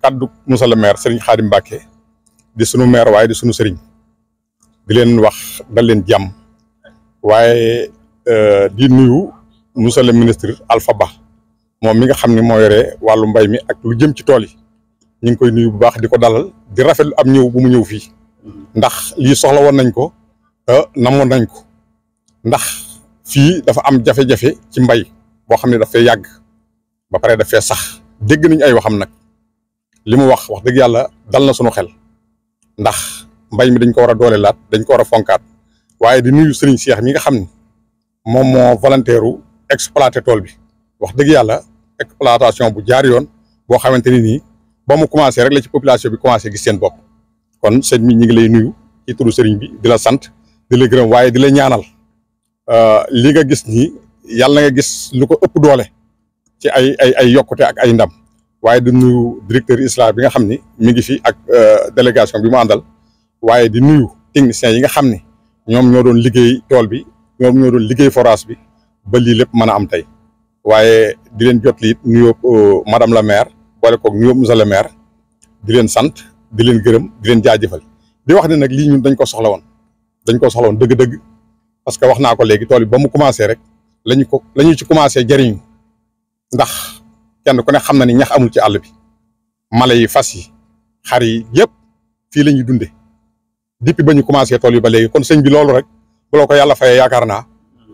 kaddu monsieur le maire Serigne Khadim Mbacké di sunu maire waaye di sunu Serigne di leen wax dal leen jàmm waaye di nuyu monsieur le ministre Alpha Ba moom mi nga xam ne moo yore wàllu mbay mi ak lu jëm ci tool yi ñu ngi koy nuyu bu baax di ko dalal di rafetlu am ñëw bu mu ñëw fii ndax lii soxla woon nañ ko namoon nañ ko ndax fii dafa am jafe-jafe ci mbay boo xam ne dafay yàgg ba pare dafay sax dégg nañ ay waxam nag li mu wax dëgg yàlla dal na sunu xel ndax mbay mi dañ ko war a doole laat dañ ko war a fonkaat waaye di nuyu Serigne Cheikh mi nga xam ne moom moo volontaire exploité tool bi wax dëgg yàlla exploitation bu jaar yoon boo xamante ni nii ba mu commencé rek la ci population bi commencé gis seen bopp kon sëñ mi ñi ngi lay nuyu ci turu Serigne bi di la sant di la gërëm waaye di la ñaanal li nga gis nii yàlla nga gis lu ko ëpp doole ci ay yokkute ak ay ndam waaye di nuyu directeur ISRA bi nga xam ni mi ngi fi ak délégation bi mu àndal waaye di nuyu techniciens yi nga xam ne ñoom ñoo doon liggéey tool bi ñoom ñoo doon liggéey forage bi ba lii lépp mën a am tey waaye di leen jot li it nuyoo madame la maire boole koog nuyoo monsieur le maire di leen sant di leen gërëm di leen jaajëfal di wax ne nag lii ñun dañ ko soxla woon dëgg-dëgg parce que wax naa ko léegi tool bi ba mu commencé rek lañu ci commencé jëriñu ndax kenn ku ne xam na ni ñax amul ci àll bi mala yi fas yi xar yi yëpp fii la ñuy dunde depuis ba ñu commencé tool yi ba léegi kon sëñ bi loolu rek bu la ko yàlla fayee yaakaar naa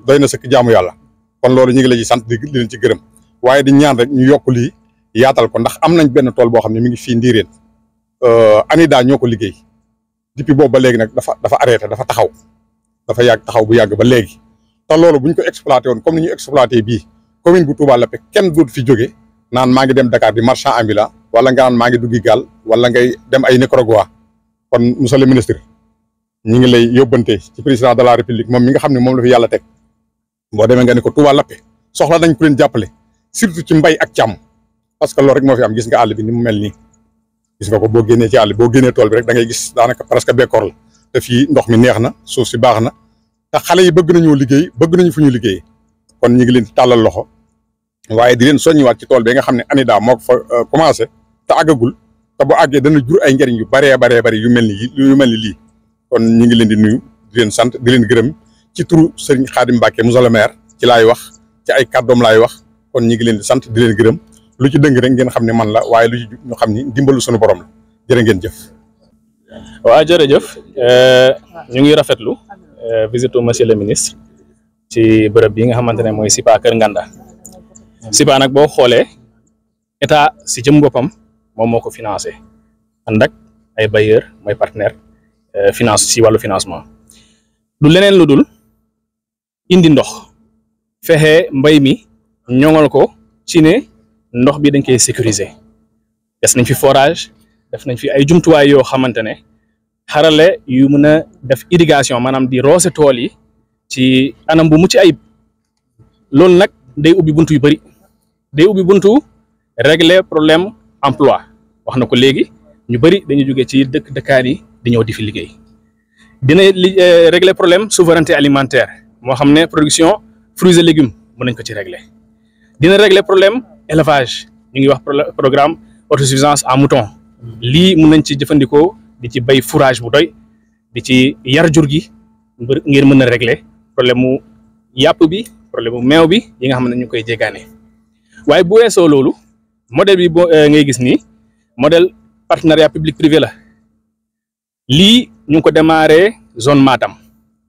doy na sëkk jaamu yàlla kon loolu ñu ngi la ci sant di leen ci gërëm waaye di ñaan rek ñu yokk lii yaatal ko ndax am nañ benn tool boo xam ne mi ngi fii Ndiréen ANIDA ñoo ko liggéey depuis boobu ba léegi nag dafa arrêté dafa taxaw dafa yàgg taxaw bu yàgg ba léegi te loolu bu ñu ko exploité woon comme ni ñu exploité bii commune bu Touba Lappé kenn dootu fi jóge naan maa ngi dem Dakar di marchand ambulant wala nga naan maa ngi duggi gaal wala ngay dem ay Nicaragua kon monsieur le ministre ñi ngi lay yóbbante ci président de la république moom mi nga xam ne moom la fi yàlla teg boo demee nga ne ko Touba Lappé soxla nañ ku leen jàppale surtout ci mbay ak càmm parce que loolu rek moo fi am gis nga àll bi ni mu mel nii gis nga ko boo génnee ci àll boo génnee tool bi rek da ngay gis daanaka presque bekkoor la te fii ndox mi neex na suuf si baax na te xale yi bëgg nañoo liggéey bëgg nañu fu ñu liggéey kon ñu ngi leen di tàllal loxo waaye di leen soññiwaat ci tool bi nga xam ne ANIDA moo ko fa commencé te àggagul te bu àggee dana jur ay njëriñ yu baree bari yu mel ni lii kon ñu ngi leen di nuyu di leen sant di leen gërëm ci turu Serigne Khadim Mbacké monsieur le maire ci laay wax ci ay kàddoom laay wax kon ñu ngi leen di sant di leen gërëm lu ci dëng rek ngeen xam ne man la waaye lu ci ñu xam ni dimbalu suñu borom la jërë ngeen jëf. waaw jërëjëf ñu ngi rafetlu visite monsieur le ministre ci bërëb bi nga xamante ne mooy SIPA Kër Nganda SIPA nag boo xoolee état si jëm boppam moom moo ko financé ànd ak ay bailleurs mooy partenaire finance si wàllu financement du leneen lu dul indi ndox fexe mbay mi ñoŋal ko ci ne ndox bi dañ koy sécuriser des nañ fi forage def nañ fi ay jumtuwaay yoo xamante ne xarale yu mën a def irrigation maanaam di roose tool yi ci anam bu mucc ayib loolu nag day ubbi buntu yu bëri day ubbi buntu régler problème emploi wax na ko léegi ñu bëri dañuy jóge ci dëkkaan yi di ñëw di fi liggéey dina régler problème souveraineté alimentaire moo xam ne production fruits et légumes mën nañ ko ci régler dina régler problème élevage ñu ngi wax programme autosuffisance en mouton lii mën nañ ci jëfandikoo di ci bay fourrage bu doy di ci yar jur gi ngir mën a régler problème mu yàpp bi problème mu meew bi yi nga xam ne ñu koy jéggaane waaye bu weesoo loolu modèle bi boo ngay gis nii modèle partenariat public privé la lii ñu ngi ko démarré zone Matam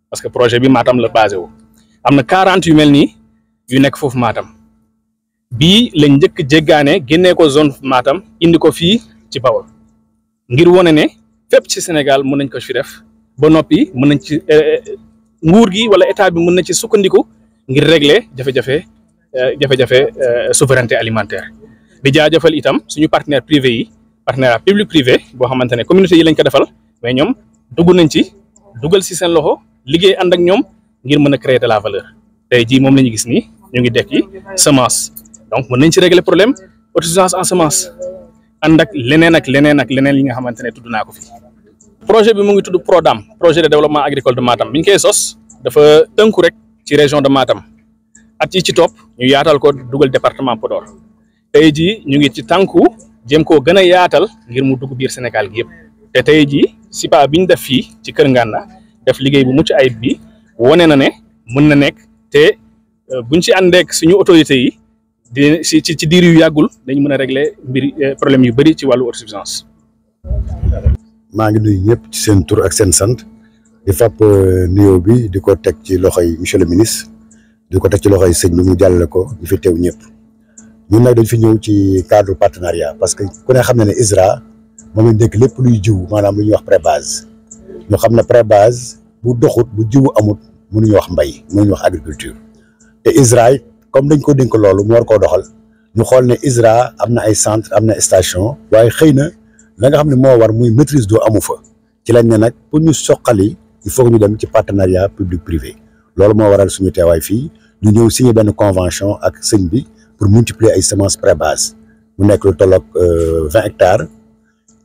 parce que projet bi Matam la basé wu am na 40 yu mel nii yu nekk foofu Matam bii lañ njëkk jéggaane génnee ko zone Matam indi ko fii ci Bawol ngir wone ne fépp ci Sénégal mën nañ ko fi def ba noppi mën nañ ci nguur gi wala état bi mën na ci sukkandiku ngir régler jafe-jafe souveraineté alimentaire di jaajëfal itam suñu partenaire privé yi partenariat public privé boo xamante ne communauté yi lañ ko defal mais ñoom dugg nañ ci dugal si seen loxo liggéey ànd ak ñoom ngir mën a créer de la valeur tey jii moom la ñu gis nii ñu ngi dekki semence donc mën nañ ci régler problème autosuffisance en semence ànd ak leneen yi nga xamante ne tudd naa ko fi. projet bi mu ngi tudd PRODAM projet de développement agricole de Matam bi ñu koy sos dafa tënku rek ci région de Matam at yi ci topp ñu yaatal ko dugal département Podor tey jii ñu ngi ci tànku jéem koo gën a yaatal ngir mu dugg biir Sénégal gi yëpp te tey jii SIPA bi ñu def fii ci Kër Nganda def liggéey bu mucc ayib bi wane na ne mën na nekk te buñ ci àndeek suñu autorités yi di ci diir yu yàggul dañ mën a régler mbir problème yu bëri ci wàllu autosuffisance. maa ngi nuyu ñëpp ci seen tur ak seen sant di fàpp nuyoo bi di ko teg ci loxoy monsieur le ministre di ko teg ci loxoy sëñ bi mu jàllale ko ñu fi teew ñëpp ñun nag dañ fi ñëw ci cadre partenariat parce que ku ne xam ne ne ISRA moom lañ dégg lépp luy jiw maanaam lu ñuy wax pré-base ñu xam ne pré-base bu doxut bu jiwu amut mënuñu wax mbay mënuñu wax agriculture te ISRA comme dañ ko dénk loolu mu war koo doxal ñu xool ne ISRA am na ay centre am na station waaye xëy na la nga xam ne moo war muy maîtrise d'eau amu fa ci lañ ne nag pour ñu soqali il faut que ñu dem ci partenariat public privé loolu moo waral suñu teewaay fii ñu ñëw signé benn convention ak sëñ bi pour multiplier ay semences pré-base mu nekk lu tolloog 20 hectares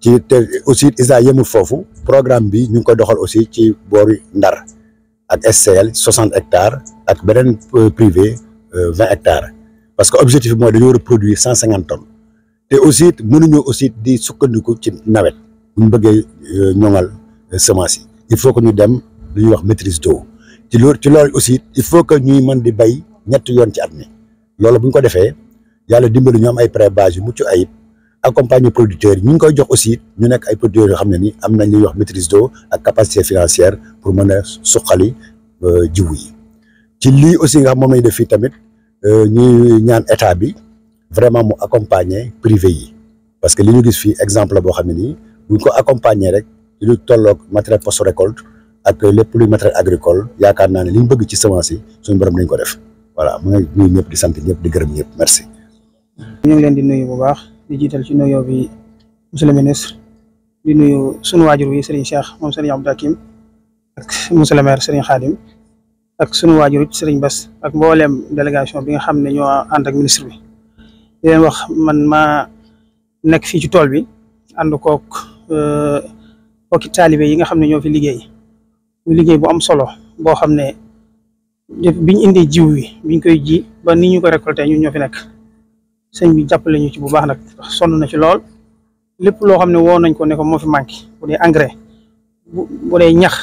ci te aussi ISRA yemul foofu programme bi ñu ngi koy doxal aussi ci boori Ndar ak SCL 60 hectares ak beneen privé 20 hectares parce que objectif bi mooy dañoo war a produire 150 tonnes te aussi mënuñu aussi di sukkandiku ci nawet bu ñu bëggee ñoŋal semence yi il faut que ñu dem lu ñuy wax maîtrise d'eau ci loolu aussi il faut que ñuy mën di bay ñetti yoon ci at mi loolu bu ñu ko defee yàlla dimbali ñu am ay pré-base yu mucc ayib accompagner producteurs yi ñu ngi koy jox aussi ñu nekk ay producteurs yoo xam ne ni am nañ li ñuy wax maîtrise d'eau ak capacité financière pour mën a suqali jiwu yi ci lii aussi nga xam moom lañ def fii tamit ñuy ñaan état bi vraiment mu accompagner privé yi parce que li ñu gis fii exemple la boo xam ne nii buñ ko accompagner rek ci lu tolloog matériel post récolte ak lépp luy matériel agricole yaakaar naa ne li ñu bëgg ci semence yi suñu borom nañ ko def voilà mu ngi nuyu ñëpp di sant ñëpp di gërëm ñëpp merci. ñu ngi leen di nuyu bu baax di jiital ci nuyoo bi monsieur le ministre di nuyu sunu waajur wi Serigne Cheikh moom Serigne Abdou Hakim ak monsieur le maire Serigne Khadim ak sunu waajur it Serigne Bass ak mbooleem délégation bi nga xam ne ñoo ànd ak ministre bi di leen wax man maa nekk fii ci tool bi ànd koog okki taalibe yi nga xam ne ñoo fi liggéey muy liggéey bu am solo boo xam ne biñ indee jiw wi biñ koy ji ba ni ñu ko récolté ñun ñoo fi nekk sëñ bi jàppale ñu ci bu baax nag sonn na ci lool lépp loo xam ne woo nañ ko ne ko moo fi manqué bu dee engrais bu dee ñax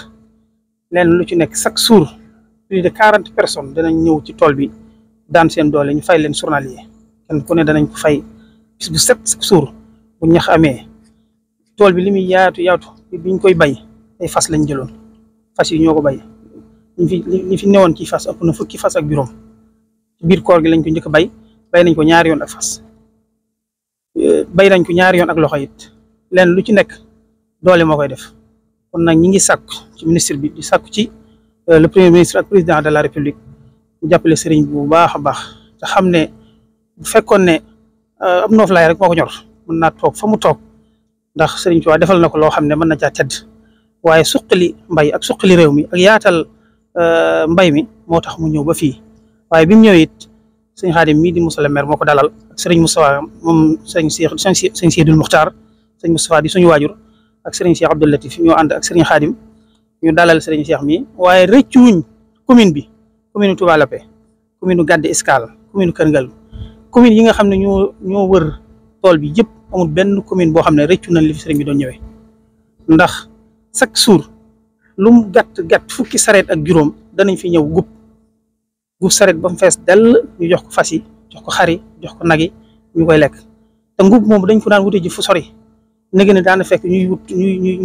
leen lu ci nekk chaque jour plus de 40 personnes danañ ñëw ci tool bi daan seen doole ñu fay leen journalier kenn ku ne danañ ko fay bis bu set chaque jour bu ñax amee tool bi li muy yaatu biñ koy bay ay fas lañ jëloon fas yi ñoo ko bay ñu fi newoon ci fas ëpp na fukki fas ak juróom ci biir koor gi lañ ko njëkk bay nañ ko ñaari yoon ak fas bay nañ ko ñaari yoon ak loxo it leen lu ci nekk doole moo koy def kon nag ñi ngi sàkku ci ministre bi di sàkku ci le premier ministre ak président de la république mu jàppale sëriñ bi bu baax a baax te xam ne bu fekkoon ne am nooflaay rek moo ko ñor mën naa toog fa mu toog ndax sëriñ Tuubaa defal na ko loo xam ne mën na caa tedd waaye suqali mbay ak suqali réew mi ak yaatal mbay mi moo tax mu ñëw ba fii waaye bi mu ñëwee it sëñ Xaadim mii di Moussa le maire moo ko dalal ak sëriñ Moustapha moom sëñ Seydul Muxtaar sëñ Moustapha di suñu waajur ak sëriñ Cheikh Abdou Latif ñoo ànd ak sëriñ Xaadim ñu dalal sëriñ Cheikh mi waaye rëccuwuñ commune bi commune Touba Lapé commune Gadde Escale commune Kër Ngal commune yi nga xam ne ñoo wër tool bi yëpp amul benn commune boo xam ne rëccu nañ li fi sëriñ bi doon ñëwee ndax chaque jour lu mu gàtt fukki sareet ak juróom danañ fi ñëw gub sareet ba mu fees dell ñu jox ko fas yi jox ko xari jox ko nag yi ñu koy lekk te ngub moom dañ ko daan wute ji fu sori nege ne daana fekk ñuy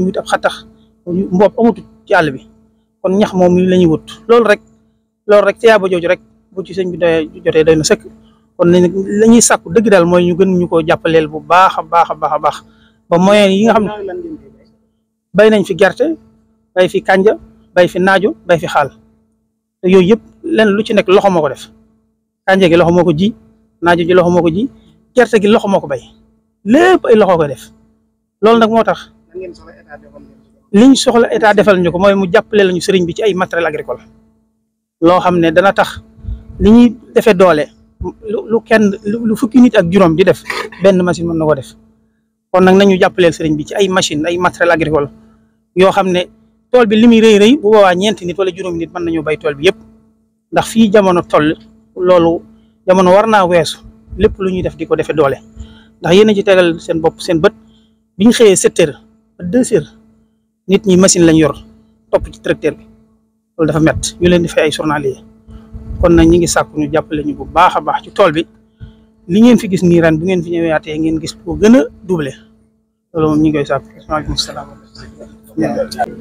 wut ab xattax mbopp amatu ci àll bi kon ñax moom la ñuy wut loolu rek ci yaaba jooju rek bu ci sëñ bi jotee doy na sëkk kon la ñuy sàkku dëgg daal mooy ñu gën ñu ko jàppaleel bu baax a baax ba moyen yi nga xam ne bay nañ fi gerte bay fi kanja bay fi naajo bay fi xaal te yooyu yëpp lenn lu ci nekk loxo moo ko def kanja gi loxo moo ko ji naajo ji loxo moo ko ji gerte gi loxo moo ko bay lépp ay loxo koy def loolu nag moo tax liñ soxla état defal ñu ko mooy mu jàppale lañu sëriñ bi ci ay matériel agricole loo xam ne dana tax li ñuy defee doole lu fukki nit ak juróom di def benn machine mën na ko def kon nag nañu jàppaleel sëriñ bi ci ay machine ay matériel agricole yoo xam ne tool bi li muy rëy bu boobaa ñeenti nit wala juróomi nit mën nañu bay tool bi yëpp ndax fii jamono toll loolu jamono war naa weesu lépp lu ñuy def di ko defee doole ndax yéen a ci tegal seen bopp seen bët bi ñu xëyee 7 heures ba 2 heures nit ñi machine lañ yor topp ci tracteur bi loolu dafa métti ñu leen di fay ay journalier kon nag ñi ngi sàkku ñu jàppale ñu bu baax a baax ci tool bi li ngeen fi gis nii ren bu ngeen fi ñëwaatee ngeen gis ko gën a doublé loolu moom ñi ngi koy sàkku. waaleykum salaam.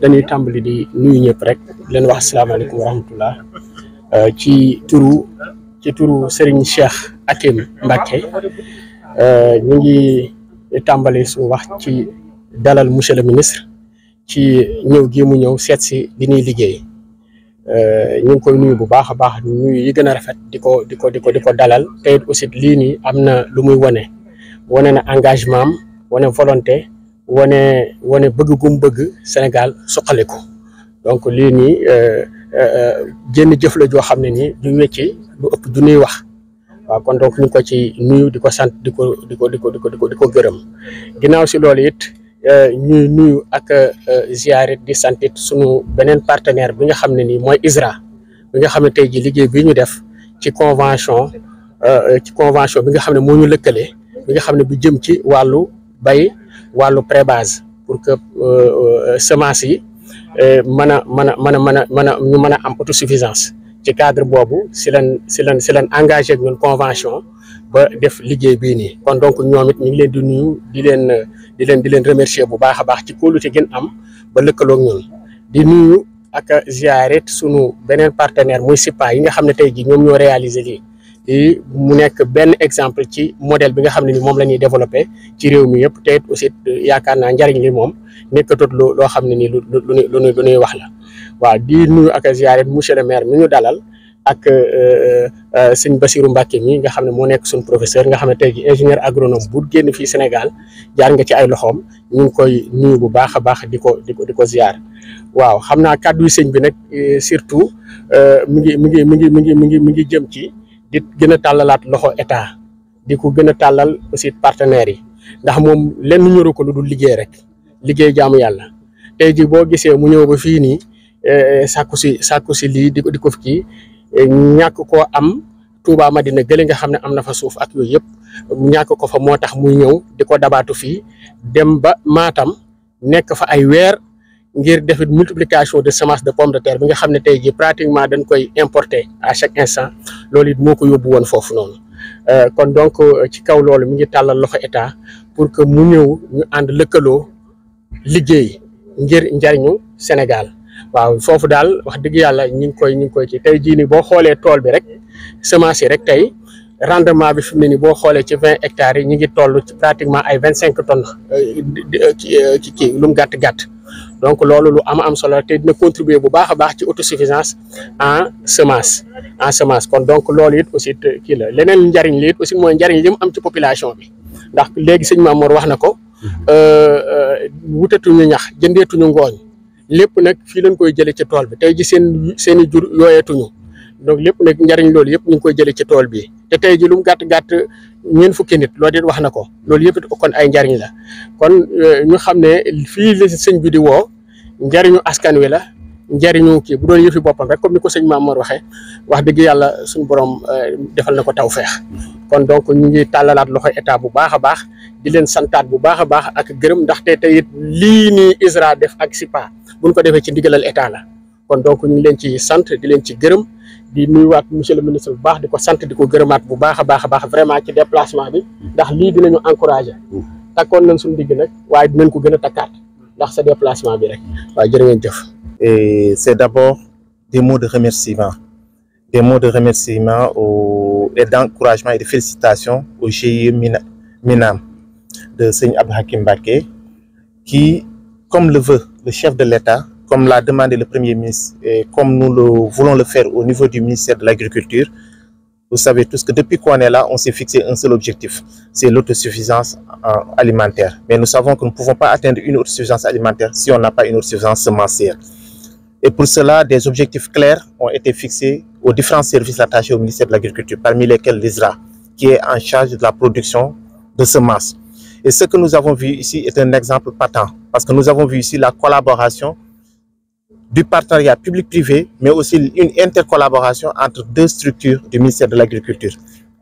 dañuy tàmbali di nuyu ñëpp rek leen wax asalaamaaleykum wa rahmatullah ci turu Serigne Cheikh Hakim Mbacké ñu ngi tàmbali suñu wax ci dalal monsieur le ministre ci ñëw gi mu ñëw seet si li ñuy liggéey ñu ngi koy nuyu bu baax a baax nuyu yi gën a rafet di ko dalal te it aussi lii nii am na lu muy wane na engagement am wane volonté wane bëgg gum bëgg Sénégal suqali ko donc lii nii jënn jëf la joo xam ne nii du wecci lu ëpp du ñuy wax waaw kon donc ñu ngi ko ci nuyu di ko sant di ko gërëm ginnaaw si loolu it ñuy nuyu ak ziyaare di sant it sunu beneen partenaire bi nga xam ne nii mooy ISRA bi nga xam ne tey ji liggéey bi ñu def ci convention bi nga xam ne moo ñu lëkkale bi nga xam ne bu jëm ci wàllu bay wàllu pré-base pour que semence yi ñu mën a am autosuffisance ci cadre boobu si leen engagé ak ñun convention ba def liggéey bii nii kon donc ñoom it ñu ngi leen di nuyu di leen remercier bu baax a baax ci kóolute gën am ba lëkkaloog ñun di nuyu ak ziaret sunu beneen partenaire muy SIPA yi nga xam ne tey jii ñoom ñoo réaliser lii mu nekk benn exemple ci modèle bi nga xam ne ni moom la ñuy développé ci réew mi yëpp te it aussi yaakaar naa njariñ li moom nekkatut loo xam ne ni lu ñuy wax la waaw di nuyu ak ziaret monsieur le maire mi ñu dalal ak sëñ Bassirou Mbacké mi nga xam ne moo nekk suñu professeur nga xam ne tey ji ingénieur agronome bu génn fii Sénégal jaar nga ci ay loxoom ñu ngi koy nuyu bu baax a baax di ko ziar waaw xam naa kàddu yi sëñ bi nag surtout mi ngi jëm ci di gën a tàllalaat loxo état di ko gën a tàllal aussi partenaires yi ndax moom lenn ñoru ko lu dul liggéey rek liggéey jaamu yàlla tey ji boo gisee mu ñëw ba fii nii sàkku si lii di ko fi kii ñàkk koo am Touba Madina gële nga xam ne am na fa suuf ak yooyu yëpp ñàkk ko fa moo tax muy ñëw di ko dabaatu fii dem ba Matam nekk fa ay weer ngir def multiplication de semences de pomme de terre bi nga xam ne tey jii pratiquement dañ koy importer à chaque instant loolu it moo ko yóbbu woon foofu noonu kon donc ci kaw loolu mi ngi tàllal loxo état pour que mu ñëw ñu ànd lëkkaloo liggéey ngir njariñu Sénégal waaw foofu daal wax dëgg yàlla ñi ngi koy ci tey jii nii boo xoolee tool bi rek semence yi rek tey rendement bi fi mu ne nii boo xoolee ci 20 hectares yi ñu ngi toll ci pratiquement ay 25 tonnes ci kii lu mu gàtt donc loolu lu am solo te dina contribuer bu baax a baax ci autosuffisance en semence kon donc loolu it aussi kii la leneen njariñ li it aussi mooy njariñ li mu am ci population bi ndax léegi sëñ Mamour wax na ko wutatuñu ñax jëndeetuñu ngooñ lépp nag fii lañ koy jëlee ci tool bi tey ji seen i jur yooyeetuñu donc lépp nag njariñ loolu yëpp ñu ngi koy jëlee ci tool bi te tey ji lu mu gàtt ñeent fukki nit loolu it wax na ko loolu yëpp kon ay njariñ la kon ñu xam ne fii la sëñ bi di woo njariñu askan wi la njariñu kii bu doon yëfi boppam rek comme ni ko sëñ Mamour waxee wax dëgg yàlla suñu borom defal na ko tawfeex kon donc ñu ngi tàllalaat loxo état bu baax a baax di leen santaat bu baax a baax ak gërëm ndaxte tey it lii nii ISRA def ak SIPA buñ ko defee ci ndigalal état la kon donc ñu ngi leen ci sant di leen ci gërëm di nuyuwaat monsieur le ministre bu baax di ko sant di ko gërëmaat bu baax a baax vraiment ci déplacement bi ndax lii dinañu encouragé takkoon nañ suñu digg nag waaye dinañ ko gën a takkaat ndax sa déplacement bi rek waaye jërë ngeen jëf. Et c'est d'abord des mots de remerciement et d'encouragement et de félicitations au GIE Minam de Seigne Abdou Hakim Mbacké qui, comme le veut le chef de l'État, comme l'a demandé le Premier ministre et comme nous voulons le faire au niveau du ministère de l'Agriculture, vous savez tous que depuis qu'on est là, on s'est fixé un seul objectif, c'est l'autosuffisance alimentaire. Mais nous savons que nous ne pouvons pas atteindre une autosuffisance alimentaire si on n'a pas une autosuffisance semencière. Et pour cela, des objectifs clairs ont été fixés aux différents services attachés au ministère de l'Agriculture, parmi lesquels l'ISRA, qui est en charge de la production de semences. Et ce que nous avons vu ici est un exemple patent, parce que nous avons vu ici la collaboration du partenariat public-privé, mais aussi une intercollaboration entre deux structures du ministère de l'Agriculture.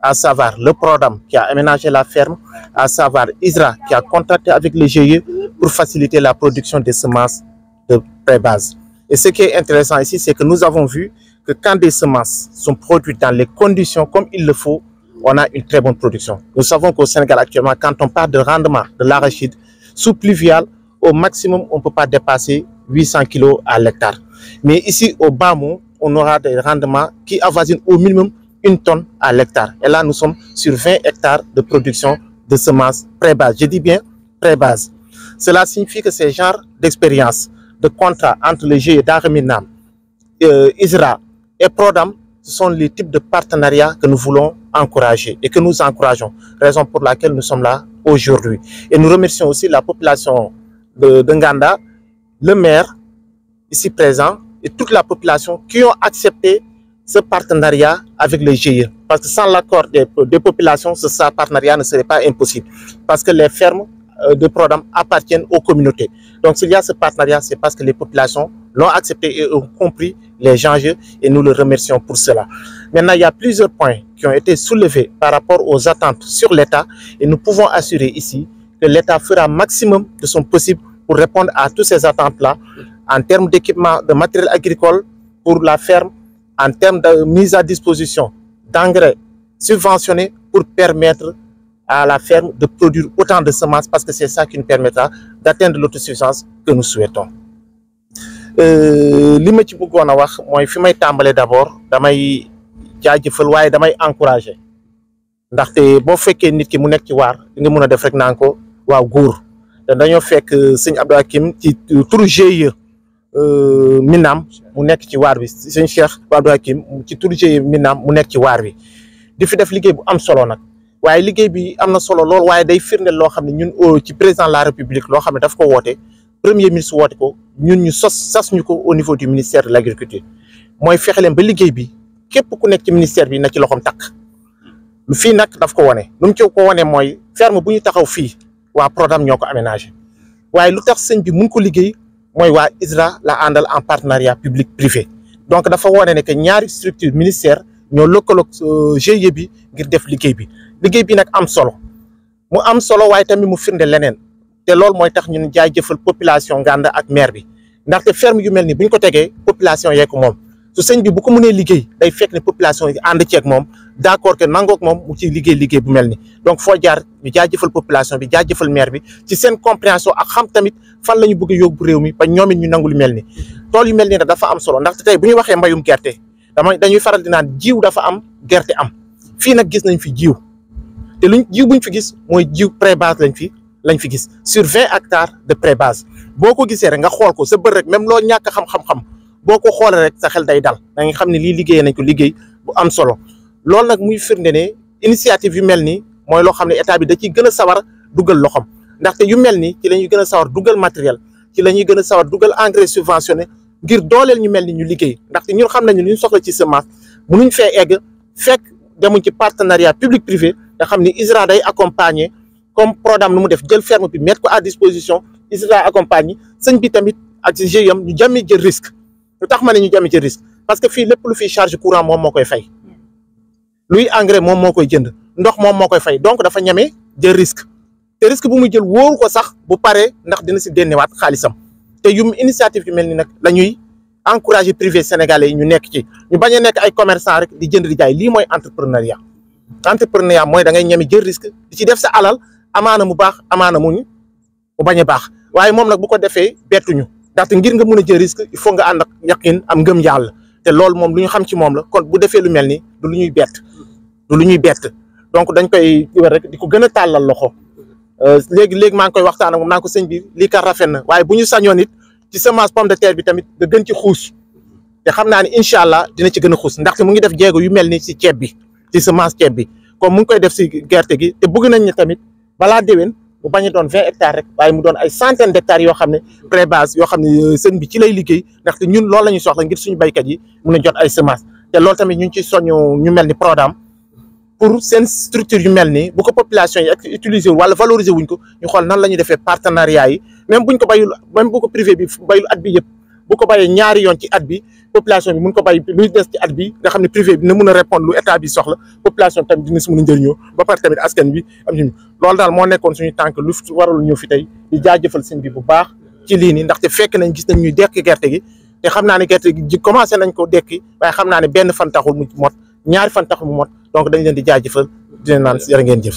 à savoir le Prodam qui a aménagé la ferme, à savoir ISRA qui a contracté avec le GIE pour faciliter la production des semences de pré-base. Et ce qui est intéressant ici, c'est que nous avons vu que quand des semences sont produites dans les conditions comme il le faut, on a une très bonne production. Nous savons qu'au Sénégal actuellement, quand on parle de rendement de l'arachide sous pluvial, au maximum, on ne peut pas dépasser 800 kg à l'hectare. Mais ici, au bas-mont, on aura des rendements qui avoisinent au minimum 1 tonne à l'hectare. Et là, nous sommes sur 20 hectares de production de semences pré-base. Je dis bien pré-base. Cela signifie que ces genres d'expériences, de contrats entre le GIE Daaru Minam, ISRA et Prodam, ce sont les types de partenariats que nous voulons encourager et que nous encourageons. Raison pour laquelle nous sommes là aujourd'hui. Et nous remercions aussi la population de Nganda, le maire ici présent et toute la population qui ont accepté ce partenariat avec le GIE. Parce que sans l'accord des populations, ce partenariat ne serait pas impossible. Parce que les fermes de Prodam appartiennent aux communautés. Donc s'il y a ce partenariat, c'est parce que les populations l'ont accepté et ont compris les enjeux et nous le remercions pour cela. Maintenant, il y a plusieurs points qui ont été soulevés par rapport aux attentes sur l'État et nous pouvons assurer ici que l'État fera maximum de son possible pour répondre à toutes ces attentes-là en termes d'équipement, de matériel agricole pour la ferme, en termes de mise à disposition d'engrais subventionnés pour permettre à la ferme de produire autant de semences parce que c'est ça qui nous permettra d'atteindre l'autosuffisance que nous souhaitons. Li ma ci bëggoon a wax mooy fi may tàmbalee d'abord damay jaajëfal waaye damay encourager ndaxte boo fekkee nit ki mu nekk ci waar li nga mën a def rek naan ko waaw góor te dañoo fekk sëñ Abdou Hakim ci turu GIE Minam mu nekk ci waar bi sëñ Cheikh Abdou Hakim ci turu GIE Minam mu nekk ci waar bi di fi def liggéey bu am solo nag waaye liggéey bi am na solo lool waaye day firndeel loo xam ne ñun ci président de la République loo xam ne daf ko woote premier ministre woote ko ñun ñu sas ñu ko au niveau du ministère de l'agriculture mooy fexe leen ba liggéey bi képp ku nekk ci ministère bi na ci loxoom takk lu fii nag daf ko wane nu mu ci ko wane mooy ferme bu ñu taxaw fii waa Prodam ñoo ko aménagé waaye lu tax sëñ bi mun ko liggéey mooy waa ISRA la àndal en partenariat public privé donc dafa wane ne que ñaari structure ministère ñoo lëkkaloog GIE bi ngir def liggéey bi nag am solo mu am solo waaye tamit mu firnde leneen te loolu mooy tax ñun jaajëfal population Nganda ak maire bi ndaxte ferme yu mel ni bu ñu ko tegee population yee ko moom su sëñ bi bu ko mënee liggéey day fekk ne population yi ànd ceeg moom d'accord que nangook moom mu ci liggéey bu mel ni donc foo jaar ñu jaajëfal population bi jaajëfal maire bi ci seen compréhension ak xam tamit fan la ñu bëgg a yóbbu réew mi ba ñoom it ñu nangu lu mel ni tool yu mel ni nag dafa am solo ndaxte tey bu ñu waxee mbayum gerte dañuy faral di naan jiw dafa am gerte am fii nag gis nañ fi jiw te jiw buñ fi gis mooy jiw pré-base lañ fi gis sur 20 hectares de pré-base boo ko gisee rek nga xool ko sa bët rek même loo ñàkk xam-xam boo ko xoolee rek sa xel day dal da nga xam ne lii liggéey nañ ko liggéey bu am solo loolu nag muy firnde ne initiative yu mel nii mooy loo xam ne état bi da ciy gën a sawar dugal loxom ndaxte yu mel nii ci la ñuy gën a sawar dugal matériel ci la ñuy gën a sawar dugal engrais subventionné ngir dooleel ñu mel ni ñu liggéey ndaxte ñun xam nañu li ñu soxla ci semence mënuñ fee egg fekk demuñ ci partenariat public privé nga xam ni ISRA day accompagner comme Prodam nu mu def jël ferme bi mettre ko à disposition ISRA accompagner sëñ bi tamit ak GIE ñu jàmmi jël risque lu tax ma ne ñu jàmmi jël risque parce que fii lépp lu fiy charge courant moom moo koy fay luy engrais moom moo koy jënd ndox moom moo koy fay donc dafa ñeme jël risque te risque bu muy jël wóoru ko sax bu paree ndax dina si génnewaat xaalisam te yum initiative yu mel ni nag la ñuy encourager privé sénégalais yi ñu nekk ci ñu bañ a nekk ay commerçant rek di jënd di jaay lii mooy entrepreneuriat mooy da ngay ñeme jël risque di ci def sa alal amaana mu baax amaana mu bañ a baax waaye moom nag bu ko defee bettuñu ndaxte ngir nga mën a jël risque il faut nga ànd ak yaqin am ngëm yàlla te loolu moom lu ñu xam ci moom la kon bu defee lu mel ni du lu ñuy bett donc dañ koy war rek di ko gën a tàllal loxo léegi maa ngi koy waxtaan ak moom naa ko sëñ bi lii kat rafet na waaye bu ñu sañoon it ci semence pomme de terre bi tamit nga gën ci xuus te xam naa ne incha allah dina ci gën a xuus ndaxte mu ngi def jéego yu mel ni ci ceeb bi ci semence ceeb bi comme mu ngi koy def si gerte gi te bëgg nañ ne tamit balaa déwén mu bañ a doon 20 hectares rek waaye mu doon ay centaine d'hectares yoo xam ne pré-base yoo xam ne sëñ bi ci lay liggéey ndaxte ñun loolu la ñuy soxla ngir suñu baykat yi mun a jot ay semence te loolu tamit ñu ngi ciy soññu ñu mel ni Prodam pour seen structure yu mel nii bu ko population yi ak utiliser wala valoriser wuñ ko ñu xool nan la ñuy defee partenariat yi même buñ ko bayul même bu ko privé bi bayul at bi yëpp bu ko bayee ñaari yoon ci at bi population bi mun ko bàyyi luy des ci at bi nga xam ne privé bi dina mun a répondre lu état bi soxla population bi tamit dina si mun a njëriñoo ba pare tamit askan bi am ci loolu daal moo nekkoon suñu tànk lu warul ñëw fi tey di jaajëfal sëñ bi bu baax ci lii nii ndaxte fekk nañ gis nañ ñuy dekk gerte gi te xam naa ne gerte gi commencé nañ ko dekki waaye xam naa ne benn fan taxul mu mot ñaari fan taxul mu mot donc dañ leen di jaajëfal di leen naan jërë ngeen jëf